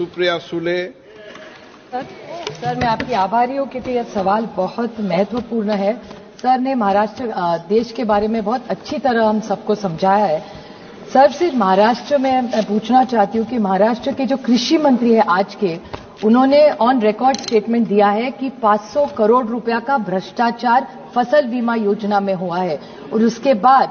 Supriya Sule. Sir मैं आपकी आभारी हूँ क्योंकि यह सवाल बहुत महत्वपूर्ण है। सर ने महाराष्ट्र देश के बारे में बहुत अच्छी तरह हम सबको समझाया है। सर सिर्फ महाराष्ट्र में मैं पूछना चाहती हूँ कि महाराष्ट्र के जो कृषि मंत्री है आज के, उन्होंने ऑन रिकॉर्ड स्टेटमेंट दिया है कि 500 करोड़ रुपया का भ्रष्टाचार फसल बीमा योजना में हुआ है। और उसके बाद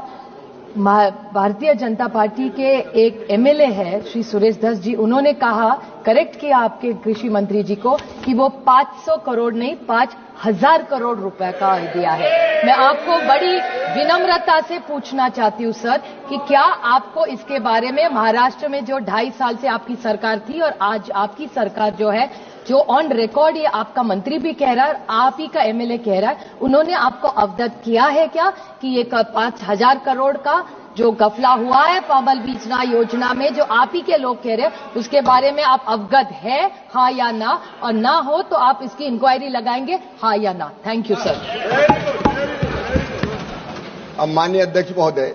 भारतीय जनता पार्टी के एक एमएलए है श्री सुरेश दस जी, उन्होंने कहा, करेक्ट किया आपके कृषि मंत्री जी को, कि वो 500 करोड़ नहीं 5000 करोड़ रुपए का दिया है। मैं आपको बड़ी विनम्रता से पूछना चाहती हूं सर कि क्या आपको इसके बारे में, महाराष्ट्र में जो 2.5 साल से आपकी सरकार थी और आज आपकी सरकार जो है, जो ऑन रिकॉर्ड ये आपका मंत्री भी कह रहा है, आप ही का एमएलए कह रहा है, उन्होंने आपको अवगत किया है क्या कि ये 5000 करोड़ का जो गफला हुआ है फसल बीमा योजना में, जो आप ही के लोग कह रहे हैं, उसके बारे में आप अवगत है, हाँ या ना? और ना हो तो आप इसकी इंक्वायरी लगाएंगे, हाँ या ना? Thank you sir. अब माननीय अध्यक्ष महोदय,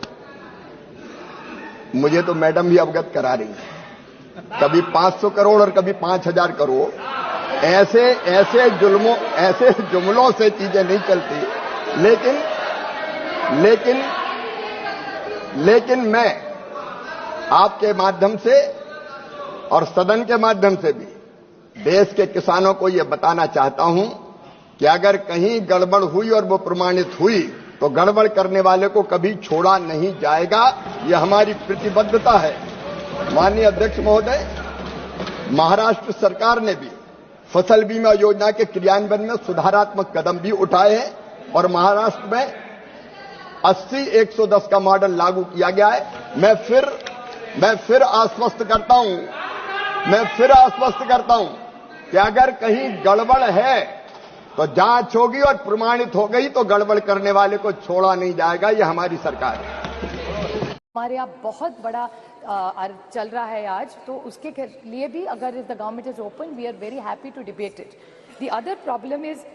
मुझे तो मैडम भी अवगत करा रही है, कभी 500 करोड़ और कभी 5000 करोड़। ऐसे जुमलों से चीजें नहीं चलती। लेकिन मैं आपके माध्यम से और सदन के माध्यम से भी देश के किसानों को यह बताना चाहता हूं कि अगर कहीं गड़बड़ हुई और वो प्रमाणित हुई तो गड़बड़ करने वाले को कभी छोड़ा नहीं जाएगा। यह हमारी प्रतिबद्धता है। माननीय अध्यक्ष महोदय, महाराष्ट्र सरकार ने भी फसल बीमा योजना के क्रियान्वयन में सुधारात्मक कदम भी उठाए हैं और महाराष्ट्र में 80-110 का मॉडल लागू किया गया है। मैं फिर आश्वस्त करता हूं कि अगर कहीं गड़बड़ है तो जांच होगी और प्रमाणित हो गई तो गड़बड़ करने वाले को छोड़ा नहीं जाएगा। यह हमारी सरकार है। हमारे यहाँ बहुत बड़ा चल रहा है आज, तो उसके लिए भी अगर the government is open, we are very happy to debate it. The other problem is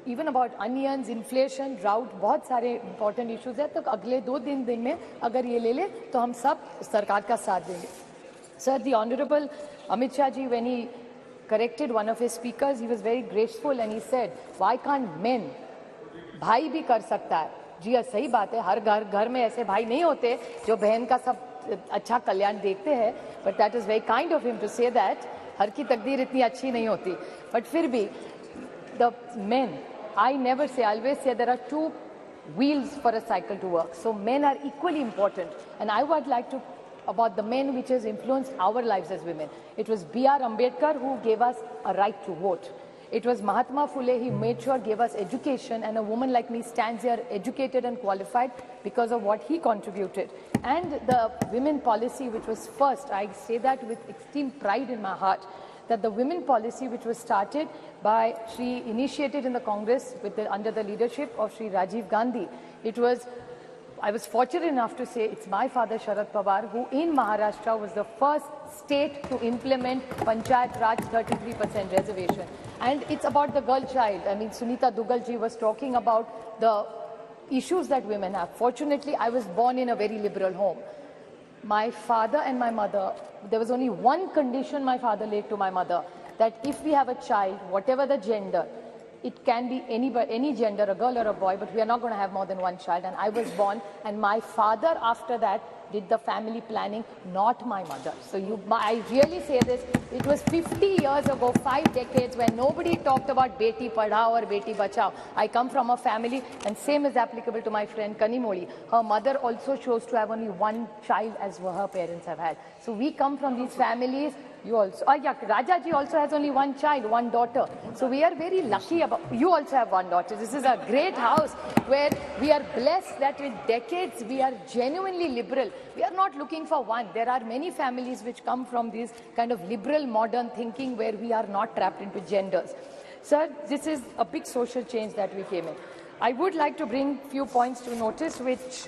even about onions, inflation, drought, बहुत सारे इंपॉर्टेंट इश्यूज है। तो अगले 2 दिन में अगर ये ले ले तो हम सब सरकार का साथ देंगे। Sir, the honourable Amit Shah ji, when he corrected one of his speakers, he was very graceful and he said, why can't men? भाई भी कर सकता है। जी सही बात है, हर घर में ऐसे भाई नहीं होते जो बहन का सब अच्छा कल्याण देखते हैं, but that is very kind of him to say that। हर की तकदीर इतनी अच्छी नहीं होती, but फिर भी the men, I never say, I always say there are 2 wheels for a cycle to work, so men are equally important, and I would like to about the men which has influenced our lives as women. It was B.R. Ambedkar who gave us a right to vote. It was Mahatma Phule, he made sure gave us education, and a woman like me stands here educated and qualified because of what he contributed. And the women policy which was first, I say that with extreme pride in my heart, that the women policy which was started by initiated in the Congress under the leadership of Shri Rajiv Gandhi. I was fortunate enough to say it's my father Sharad Pawar who in Maharashtra was the first state to implement Panchayat Raj 33% reservation. And it's about the girl child. I mean, Sunita Dugal ji was talking about the issues that women have. Fortunately, I was born in a very liberal home. My father and my mother, there was only one condition my father laid to my mother, that if we have a child, whatever the gender, it can be any gender, a girl or a boy, but we are not going to have more than one child. And I was born, and my father after that did the family planning, not my mother. So I really say this, it was 50 years ago, 5 decades, when nobody talked about Beti Padhao or Beti Bachao. I come from a family, and same is applicable to my friend Kanimoli. Her mother also chose to have only one child as her parents have had. So we come from these families. You also, Rajaji also has only one child, one daughter. So we are very lucky about, you also have one daughter. This is a great house where we are blessed that in decades we are genuinely liberal. We are not looking for one. There are many families which come from this kind of liberal modern thinking where we are not trapped into genders. Sir, this is a big social change that we came in. I would like to bring few points to notice which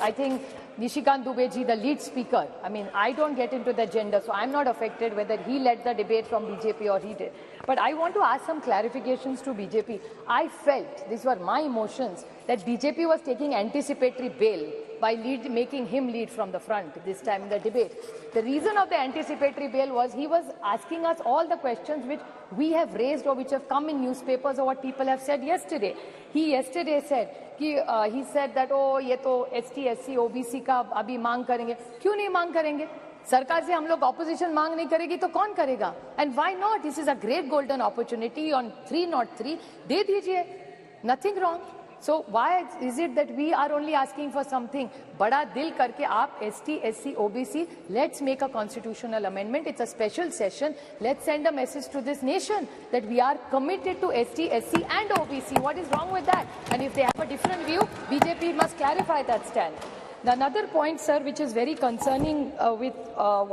I think Nishikant Dubey ji, the lead speaker, I mean, I don't get into the gender, so I'm not affected whether he led the debate from BJP or he did. But I want to ask some clarifications to BJP. I felt, these were my emotions, that BJP was taking anticipatory bail by making him lead from the front this time in the debate. The reason of the anticipatory bail was he was asking us all the questions which we have raised or which have come in newspapers or what people have said yesterday. He yesterday said, he said that, oh, ये तो ST, SC, OBC का अभी मांग करेंगे. क्यों नहीं मांग करेंगे? सरकार से हम लोग ऑपोजिशन मांग नहीं करेगी तो कौन करेगा? And why not? This is a great golden opportunity on 303. दे दीजिए. Nothing wrong. So why is it that we are only asking for something? बड़ा दिल करके आप ST, SC, OBC, let's make a constitutional amendment. It's a special session. Let's send a message to this nation that we are committed to ST, SC and OBC. What is wrong with that? And if they have a different view, BJP must clarify that stand. Another point, sir, which is very concerning with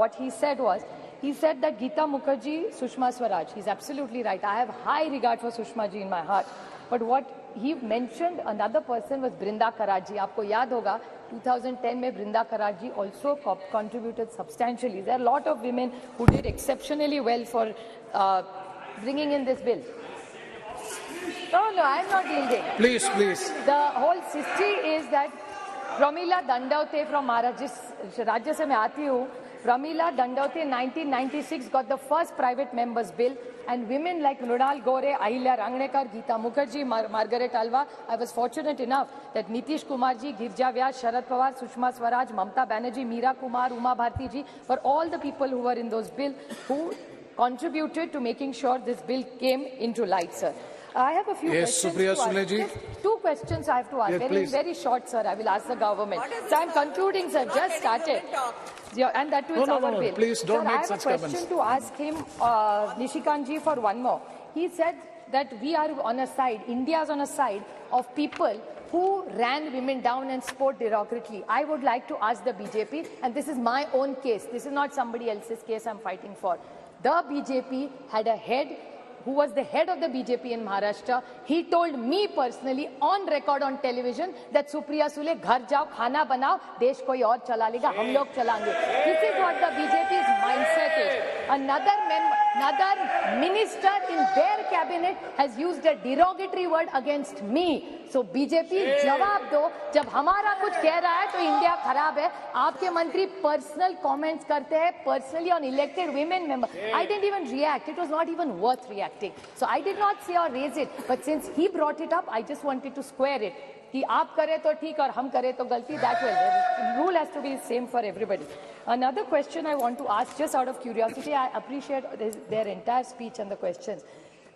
what he said was, he said that Geeta Mukherjee, Sushma Swaraj. He's absolutely right. I have high regard for Sushma ji in my heart. But what he mentioned, another person was Brinda Karaj ji. आपको याद होगा 2010 में Brinda Karaj ji also contributed substantially. There are a lot of women who did exceptionally well for bringing in this bill. No, I'm not yielding. Please, please. The whole history is that Pramila Dandavate from Maharashtra, Rajya se मैं आती हूँ. Pramila Dandavate 1996 got the first private members bill, and women like Mrunal Gore, Ahilya Rangnekar, Geeta Mukherjee, Margaret Alva. I was fortunate enough that Nitish Kumar ji, Girja Vyas, Sharad Pawar, Sushma Swaraj, Mamta Banerjee, Meera Kumar, Uma Bharti ji were all the people who were in those bills who contributed to making sure this bill came into light, sir. I have a few questions Supriya to ask. Sule ji. Just 2 questions I have to ask. Yes, very short, sir. I will ask the government. So I'm concluding, sir. Just started. Yeah, and that was our bill. Please don't make such comments. I have a question to ask him, Nishikant ji, for one more. He said that we are on a side, India is on a side of people who ran women down and spoke derogatorily. I would like to ask the BJP, and this is my own case. This is not somebody else's case I'm fighting for. The BJP had a head who was the head of the BJP in Maharashtra. He told me personally on record on television that Supriya Sule, ghar jao, khana banao, desh koi aur chala lega, hum log chalange. This is what the BJP's mindset is. Another minister in their cabinet has used a derogatory word against me. So BJP जवाब दो, जब हमारा कुछ कह रहा है तो India खराब है. आपके मंत्री पर्सनल कमेंट्स करते हैं personally on elected women member. I didn't even react. It was not even worth reacting. So I did not say or raise it. But since he brought it up, I just wanted to square it. कि आप करें तो ठीक और हम करें तो गलती. That way, the rule has to be the same for everybody. Another question I want to ask, just out of curiosity, I appreciate their entire speech and the questions.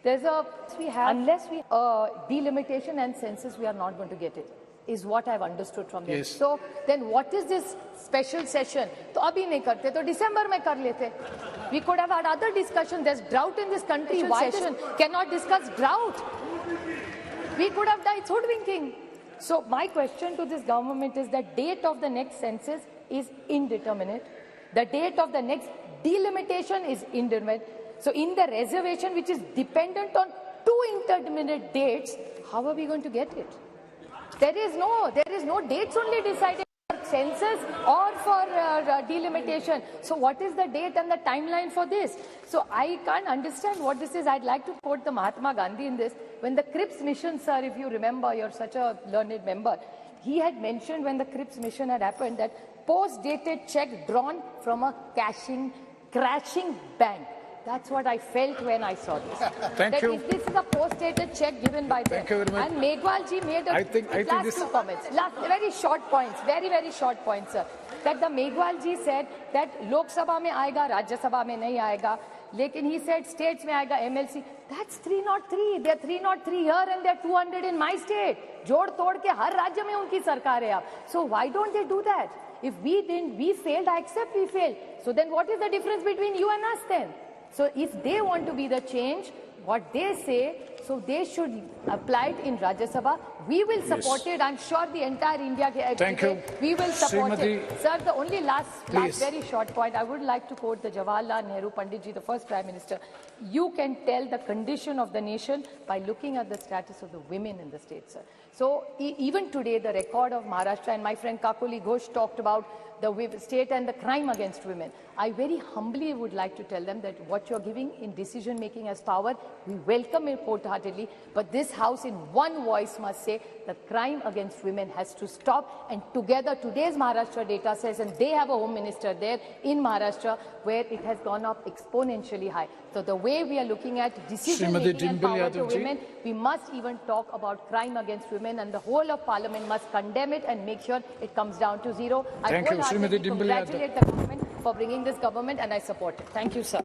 Unless we delimitation and census, we are not going to get it, is what I've understood from them. Yes. So then what is this special session? तो अभी नहीं करते तो December में कर लेते. We could have had other discussion. There's drought in this country. Why session cannot discuss drought? We could have done hoodwinking. So my question to this government is that date of the next census is indeterminate. The date of the next delimitation is indeterminate. So in the reservation, which is dependent on 2 indeterminate dates, how are we going to get it? There is no dates only decided for census or for delimitation. So what is the date and the timeline for this? So I can't understand what this is. I'd like to quote the Mahatma Gandhi in this. When the Cripps mission, sir, if you remember, you're such a learned member, he had mentioned when the Cripps mission had happened that post-dated check drawn from a crashing bank. That's what I felt when I saw this. Thank you. This is a post-dated check given by them. Thank you very much. And Megwal ji made I think this... 2 comments. Very short points, very short points, sir. That the Megwal ji said that Lok Sabha mein aayega, Rajya Sabha mein nahi aayega. Lekin he said states mein aayega, MLC. That's 303. They're 303 here and they're 200 in my state. Jod tod ke har rajya mein unki sarkar hai ab. So why don't they do that? If we failed, I accept we failed. So then what is the difference between you and us then? So if they want to be the change, what they say, so they should apply it in Rajya Sabha. We will support it. I'm sure the entire India. Thank you. We will support it. Sir, the only last very short point, I would like to quote the Jawaharlal Nehru Pandit ji, the first Prime Minister. You can tell the condition of the nation by looking at the status of the women in the state, sir. So even today, the record of Maharashtra, and my friend Kakuli Ghosh talked about the state and the crime against women. I very humbly would like to tell them that what you're giving in decision making as power We welcome it wholeheartedly, but this House in one voice must say that crime against women has to stop, and together today's Maharashtra data says, and they have a home minister there in Maharashtra where it has gone up exponentially high. So the way we are looking at decision making and power to women, we must even talk about crime against women, and the whole of Parliament must condemn it and make sure it comes down to zero. I wholeheartedly congratulate the government for bringing this government, and I support it. Thank you, sir.